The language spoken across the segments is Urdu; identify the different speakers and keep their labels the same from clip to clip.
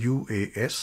Speaker 1: UAS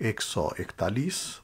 Speaker 1: 141,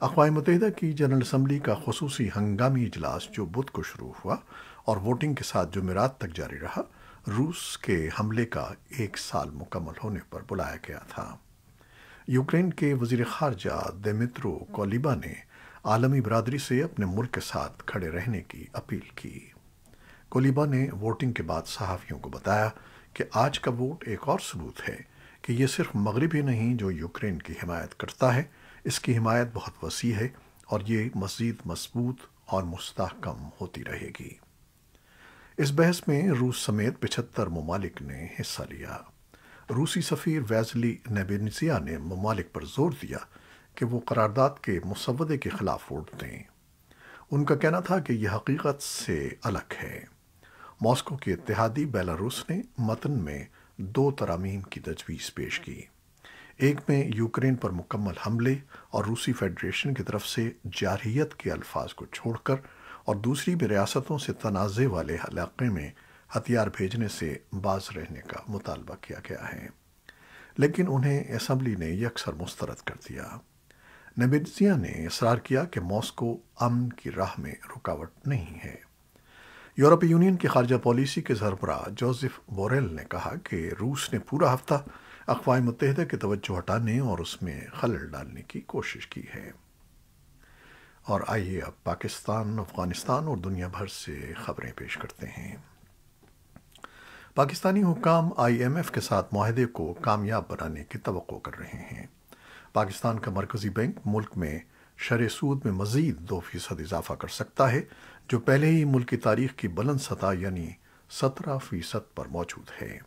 Speaker 1: اقوام متحدہ کی جنرل اسمبلی کا خصوصی ہنگامی اجلاس جو بدھ کو شروع ہوا اور ووٹنگ کے ساتھ جمعرات تک جاری رہا، روس کے حملے کا 1 سال مکمل ہونے پر بلایا گیا تھا۔ یوکرین کے وزیر خارجہ دیمیترو کولیبا نے عالمی برادری سے اپنے ملک کے ساتھ کھڑے رہنے کی اپیل کی۔ کولیبا نے ووٹنگ کے بعد صحافیوں کو بتایا کہ آج کا ووٹ ایک اور ثبوت ہے کہ یہ صرف مغرب ہی نہیں جو یوکرین کی حمایت کرتا ہے، اس کی حمایت بہت وسیع ہے اور یہ مزید مضبوط اور مستحکم ہوتی رہے گی۔ اس بحث میں روس سمیت 75 ممالک نے حصہ لیا۔ روسی سفیر ویزلی نیبینزیا نے ممالک پر زور دیا کہ وہ قرارداد کے مسودے کے خلاف ووٹ دیں۔ ان کا کہنا تھا کہ یہ حقیقت سے الگ ہے۔ ماسکو کے اتحادی بیلاروس نے متن میں 2 ترامیم کی تجویز پیش کی۔ ایک میں یوکرین پر مکمل حملے اور روسی فیڈریشن کی طرف سے جارحیت کے الفاظ کو چھوڑ کر، اور دوسری میں ریاستوں سے تنازع والے علاقے میں ہتھیار بھیجنے سے باز رہنے کا مطالبہ کیا گیا ہے، لیکن انہیں اسمبلی نے یکسر مسترد کر دیا۔ نیبینزیا نے اصرار کیا کہ ماسکو امن کی راہ میں رکاوٹ نہیں ہے۔ یورپی یونین کی خارجہ پالیسی کے سربراہ جوزف بوریل نے کہا کہ روس نے پورا ہفتہ اقوام متحدہ کی توجہ ہٹانے اور اس میں خلل ڈالنے کی کوشش کی ہے۔ اور آئیے اب پاکستان، افغانستان اور دنیا بھر سے خبریں پیش کرتے ہیں۔ پاکستانی حکام IMF کے ساتھ معاہدے کو کامیاب بنانے کی توقع کر رہے ہیں۔ پاکستان کا مرکزی بینک ملک میں شرح سود میں مزید 2% اضافہ کر سکتا ہے، جو پہلے ہی ملک کی تاریخ کی بلند سطح یعنی 17% پر موجود ہے۔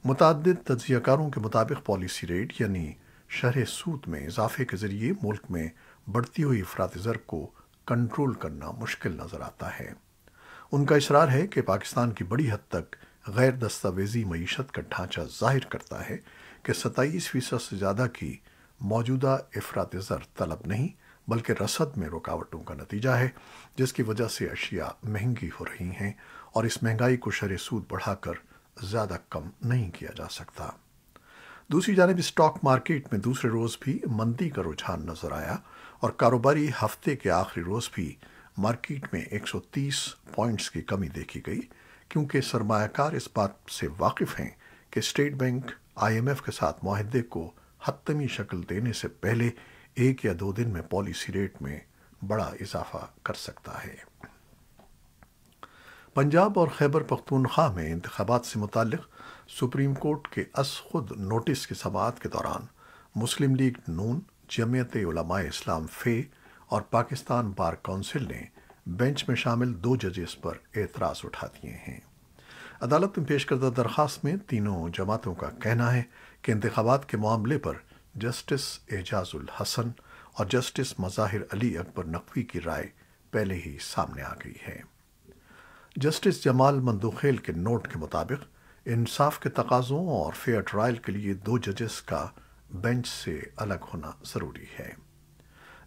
Speaker 1: متعدد تجزیہ کاروں کے مطابق پالیسی ریٹ یعنی شرح سود میں اضافے کے ذریعے ملک میں بڑھتی ہوئی افراط زر کو کنٹرول کرنا مشکل نظر آتا ہے۔ ان کا اصرار ہے کہ پاکستان کی بڑی حد تک غیر دستاویزی معیشت کا ڈھانچہ ظاہر کرتا ہے کہ 27% سے زیادہ کی موجودہ افراط زر طلب نہیں بلکہ رسد میں رکاوٹوں کا نتیجہ ہے، جس کی وجہ سے اشیاء مہنگی ہو رہی ہیں اور اس مہنگائی کو شرح سود بڑھا کر زیادہ کم نہیں کیا جا سکتا۔ دوسری جانب اسٹاک مارکیٹ میں دوسرے روز بھی مندی کا رجحان نظر آیا اور کاروباری ہفتے کے آخری روز بھی مارکیٹ میں 130 پوائنٹس کی کمی دیکھی گئی، کیونکہ سرمایہ کار اس بات سے واقف ہیں کہ اسٹیٹ بینک IMF کے ساتھ معاہدے کو حتمی شکل دینے سے پہلے 1 یا 2 دن میں پالیسی ریٹ میں بڑا اضافہ کر سکتا ہے۔ پنجاب اور خیبر پختونخوا میں انتخابات سے متعلق سپریم کورٹ کے از خود نوٹس کی سماعت کے دوران مسلم لیگ نون، جمعیت علماء اسلام فے اور پاکستان بار کونسل نے بینچ میں شامل 2 ججز پر اعتراض اٹھا دیے ہیں۔ عدالت میں پیش کردہ درخواست میں تینوں جماعتوں کا کہنا ہے کہ انتخابات کے معاملے پر جسٹس اعجاز الحسن اور جسٹس مظاہر علی اکبر نقوی کی رائے پہلے ہی سامنے آ گئی ہے۔ جسٹس جمال مندوخیل کے نوٹ کے مطابق انصاف کے تقاضوں اور فیئر ٹرائل کے لیے 2 ججز کا بینچ سے الگ ہونا ضروری ہے۔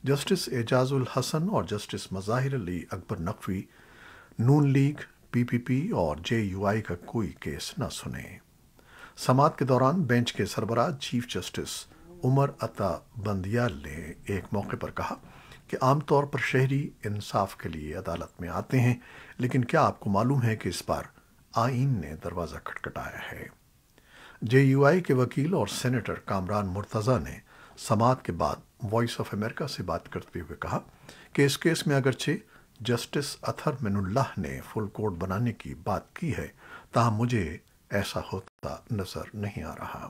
Speaker 1: جسٹس اعجاز الحسن اور جسٹس مظاہر علی اکبر نقوی نون لیگ، PPP اور JUI کا کوئی کیس نہ سنیں۔ سماعت کے دوران بینچ کے سربراہ چیف جسٹس عمر عطا بندیال نے ایک موقع پر کہا کہ عام طور پر شہری انصاف کے لیے عدالت میں آتے ہیں، لیکن کیا آپ کو معلوم ہے کہ اس بار آئین نے دروازہ کھٹکھٹایا ہے؟ JUI کے وکیل اور سینیٹر کامران مرتضیٰ نے سماعت کے بعد وائس آف امریکہ سے بات کرتے ہوئے کہا کہ اس کیس میں اگرچہ جسٹس اطہر من اللہ نے فل کورٹ بنانے کی بات کی ہے، تاہم مجھے ایسا ہوتا نظر نہیں آ رہا۔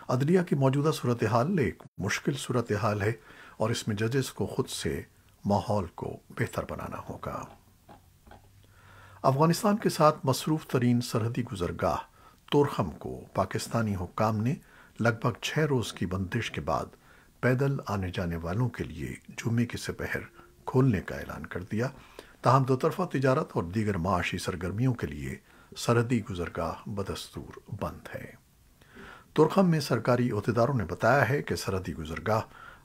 Speaker 1: عدلیہ کی موجودہ صورتحال ایک مشکل صورتحال ہے اور اس میں ججز کو خود سے ماحول کو بہتر بنانا ہوگا۔ افغانستان کے ساتھ مصروف ترین سرحدی گزرگاہ تورخم کو پاکستانی حکام نے لگ بھگ 6 روز کی بندش کے بعد پیدل آنے جانے والوں کے لیے جمعے کی سپہر کھولنے کا اعلان کر دیا، تاہم دو طرفہ تجارت اور دیگر معاشی سرگرمیوں کے لیے سرحدی گزرگاہ بدستور بند ہے۔ تورخم میں سرکاری عہدیداروں نے بتایا ہے کہ سرحدی گزرگاہ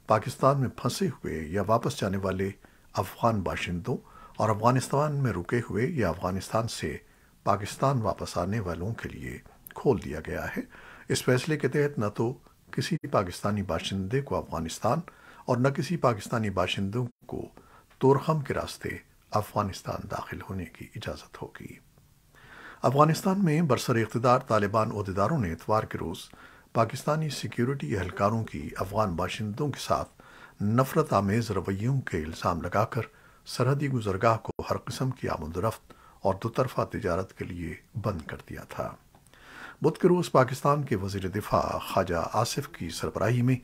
Speaker 1: پاکستان میں پھنسے ہوئے یا واپس جانے والے افغان باشندوں اور افغانستان میں رکے ہوئے یا افغانستان سے پاکستان واپس آنے والوں کے لیے کھول دیا گیا ہے۔ اس فیصلے کے تحت نہ تو کسی پاکستانی باشندے کو افغانستان اور نہ کسی پاکستانی باشندوں کو طورخم کے راستے افغانستان داخل ہونے کی اجازت ہوگی۔ افغانستان میں برسر اقتدار طالبان عہدیداروں نے اتوار کے روز پاکستانی سیکیورٹی اہلکاروں کی افغان باشندوں کے ساتھ نفرت آمیز رویوں کے الزام لگا کر سرحدی گزرگاہ کو ہر قسم کی آمد و رفت اور دوطرفہ تجارت کے لیے بند کر دیا تھا۔ بدھ کے روز پاکستان کے وزیر دفاع خواجہ آصف کی سربراہی میں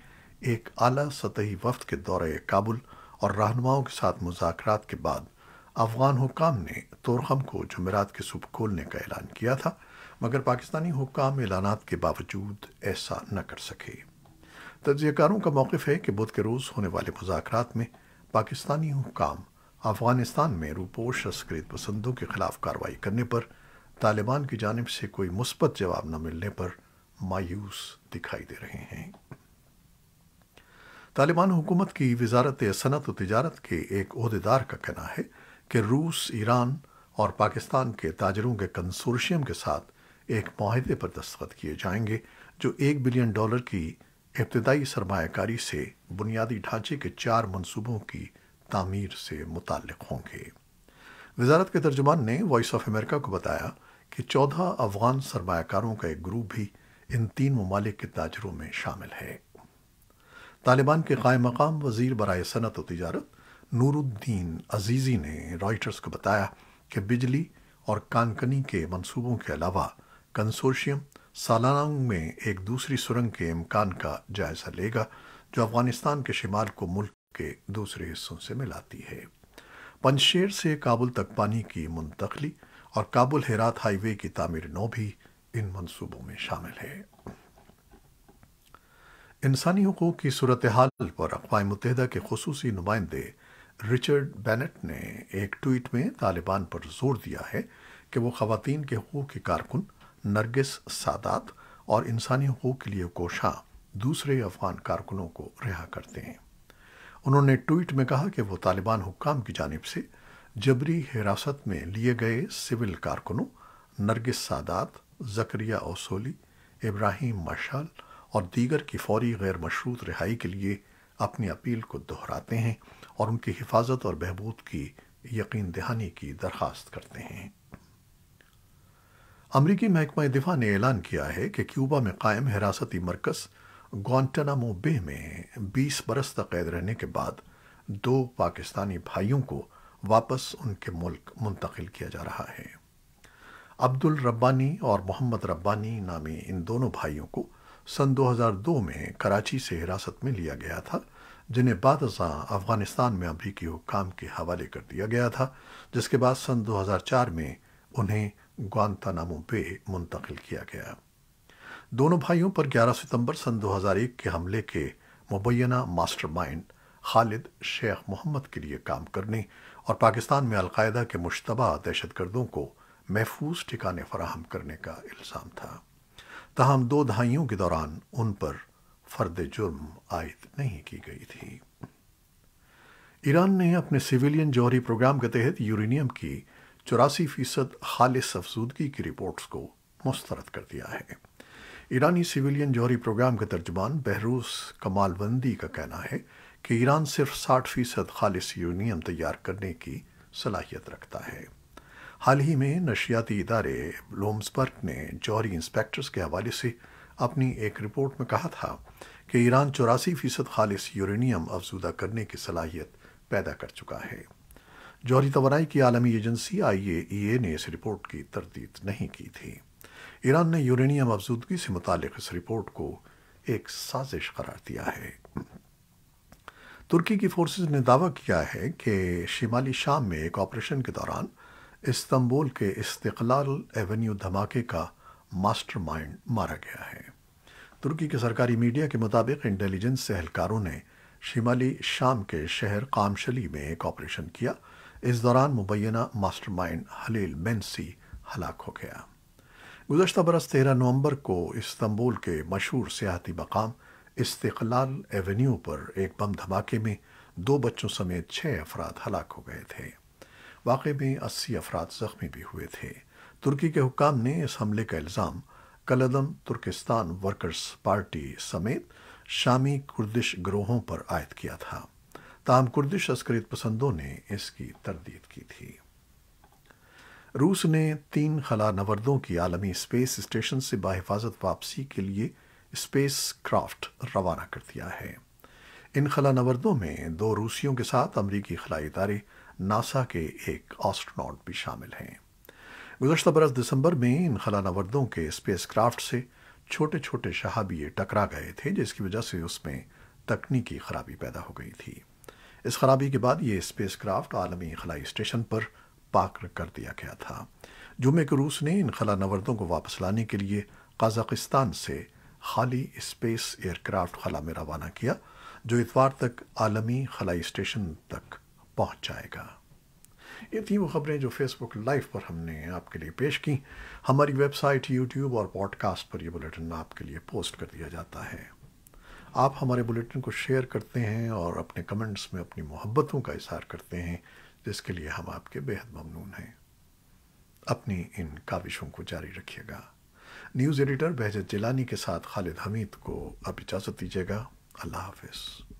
Speaker 1: ایک اعلیٰ سطحی وفد کے دورہ کابل اور رہنماؤں کے ساتھ مذاکرات کے بعد افغان حکام نے طورخم کو جمعرات کے صبح کھولنے کا اعلان کیا تھا، مگر پاکستانی حکام اعلانات کے باوجود ایسا نہ کر سکے۔ تجزیہ کاروں کا موقف ہے کہ بدھ کے روز ہونے والے مذاکرات میں پاکستانی حکام افغانستان میں روپوش عسکریت پسندوں کے خلاف کارروائی کرنے پر طالبان کی جانب سے کوئی مثبت جواب نہ ملنے پر مایوس دکھائی دے رہے ہیں۔ طالبان حکومت کی وزارت صنعت و تجارت کے ایک عہدیدار کا کہنا ہے کہ روس، ایران اور پاکستان کے تاجروں کے کنسورشیم کے ساتھ ایک معاہدے پر دستخط کیے جائیں گے جو $1 بلین کی ابتدائی سرمایہ کاری سے بنیادی ڈھانچے کے 4 منصوبوں کی تعمیر سے متعلق ہوں گے۔ وزارت کے ترجمان نے وائس آف امریکہ کو بتایا کہ 14 افغان سرمایہ کاروں کا ایک گروپ بھی ان 3 ممالک کے تاجروں میں شامل ہے۔ طالبان کے قائم مقام وزیر برائے صنعت و تجارت نور الدین عزیزی نے رائٹرز کو بتایا کہ بجلی اور کانکنی کے منصوبوں کے علاوہ کنسورشیم سالانگ میں ایک دوسری سرنگ کے امکان کا جائزہ لے گا جو افغانستان کے شمال کو ملک کے دوسرے حصوں سے ملاتی ہے۔ پنجشیر سے کابل تک پانی کی منتقلی اور کابل ہرات ہائی وے کی تعمیر نو بھی ان منصوبوں میں شامل ہے۔ انسانی حقوق کی صورتحال پر اقوام متحدہ کے خصوصی نمائندے رچرڈ بینٹ نے ایک ٹویٹ میں طالبان پر زور دیا ہے کہ وہ خواتین کے حقوق کی کارکن نرگس سادات اور انسانی حقوق کے لیے کوشاں دوسرے افغان کارکنوں کو رہا کرتے ہیں۔ انہوں نے ٹویٹ میں کہا کہ وہ طالبان حکام کی جانب سے جبری حراست میں لیے گئے سول کارکنوں نرگس سادات، زکریا اوسولی، ابراہیم مشال اور دیگر کی فوری غیر مشروط رہائی کے لیے اپنی اپیل کو دہراتے ہیں اور ان کی حفاظت اور بہبود کی یقین دہانی کی درخواست کرتے ہیں۔ امریکی محکمہ دفاع نے اعلان کیا ہے کہ کیوبا میں قائم حراستی مرکز گوانٹانامو بے میں 20 برس تک قید رہنے کے بعد 2 پاکستانی بھائیوں کو واپس ان کے ملک منتقل کیا جا رہا ہے۔ عبد الربانی اور محمد ربانی نامی ان دونوں بھائیوں کو سن 2002 میں کراچی سے حراست میں لیا گیا تھا، جنہیں بعد ازاں افغانستان میں امریکی حکام کے حوالے کر دیا گیا تھا، جس کے بعد سن 2004 میں انہیں گوانتانامو بے منتقل کیا گیا۔ دونوں بھائیوں پر 11 ستمبر سن 2001 کے حملے کے مبینہ ماسٹر مائنڈ خالد شیخ محمد کے لیے کام کرنے اور پاکستان میں القاعدہ کے مشتبہ دہشت گردوں کو محفوظ ٹھکانے فراہم کرنے کا الزام تھا، تاہم 2 دہائیوں کے دوران ان پر فرد جرم عائد نہیں کی گئی تھی۔ ایران نے اپنے سویلین جوہری پروگرام کے تحت یورینیم کی 84% خالص افزودگی کی رپورٹس کو مسترد کر دیا ہے۔ ایرانی سویلین جوہری پروگرام کے ترجمان بہروز کمال وندی کا کہنا ہے کہ ایران صرف 60% خالص یورینیم تیار کرنے کی صلاحیت رکھتا ہے۔ حال ہی میں نشریاتی ادارے بلومسبرگ نے جوہری انسپیکٹرز کے حوالے سے اپنی ایک رپورٹ میں کہا تھا کہ ایران 84% خالص یورینیم افزودہ کرنے کی صلاحیت پیدا کر چکا ہے۔ جوہری توانائی کی عالمی ایجنسی IAEA نے اس رپورٹ کی تردید نہیں کی تھی۔ ایران نے یورینیم افزودگی سے متعلق اس رپورٹ کو ایک سازش قرار دیا ہے۔ ترکی کی فورسز نے دعویٰ کیا ہے کہ شمالی شام میں ایک آپریشن کے دوران استنبول کے استقلال ایونیو دھماکے کا ماسٹر مائنڈ مارا گیا ہے۔ ترکی کے سرکاری میڈیا کے مطابق انٹیلیجنس اہلکاروں نے شمالی شام کے شہر قامشلی میں ایک آپریشن کیا۔ اس دوران مبینہ ماسٹر مائنڈ حلیل مینسی ہلاک ہو گیا۔ گزشتہ برس 13 نومبر کو استنبول کے مشہور سیاحتی مقام استقلال ایونیو پر ایک بم دھماکے میں 2 بچوں سمیت 6 افراد ہلاک ہو گئے تھے۔ واقعے میں 80 افراد زخمی بھی ہوئے تھے۔ ترکی کے حکام نے اس حملے کا الزام کلعدم ترکستان ورکرز پارٹی سمیت شامی کردش گروہوں پر عائد کیا تھا، تاہم کردش عسکریت پسندوں نے اس کی تردید کی تھی۔ روس نے 3 خلا نوردوں کی عالمی اسپیس اسٹیشن سے بحفاظت واپسی کے لیے اسپیس کرافٹ روانہ کر دیا ہے۔ ان خلا نوردوں میں 2 روسیوں کے ساتھ امریکی خلائی ادارے ناسا کے ایک آسٹروناٹ بھی شامل ہیں۔ گزشتہ برس دسمبر میں ان خلا نوردوں کے اسپیس کرافٹ سے چھوٹے چھوٹے شہابیے ٹکرا گئے تھے، جس کی وجہ سے اس میں تکنیکی خرابی پیدا ہو گئی تھی۔ اس خرابی کے بعد یہ اسپیس کرافٹ عالمی خلائی اسٹیشن پر پارک کر دیا گیا تھا۔ جمعے کو روس نے ان خلا نوردوں کو واپس لانے کے لیے قازقستان سے خالی اسپیس ایئر کرافٹ خلا میں روانہ کیا، جو اتوار تک عالمی خلائی اسٹیشن تک پہنچ جائے گا۔ یہ تھیں وہ خبریں جو فیس بک لائیو پر ہم نے آپ کے لیے پیش کی۔ ہماری ویب سائٹ، یوٹیوب اور پوڈ کاسٹ پر یہ بلیٹن آپ کے لیے پوسٹ کر دیا جاتا ہے۔ آپ ہمارے بلیٹن کو شیئر کرتے ہیں اور اپنے کمنٹس میں اپنی محبتوں کا اظہار کرتے ہیں، جس کے لیے ہم آپ کے بہت ممنون ہیں۔ اپنی ان کاوشوں کو جاری رکھیے گا۔ نیوز ایڈیٹر بہجت جیلانی کے ساتھ خالد حمید کو اب اجازت دیجیے گا۔ اللہ حافظ۔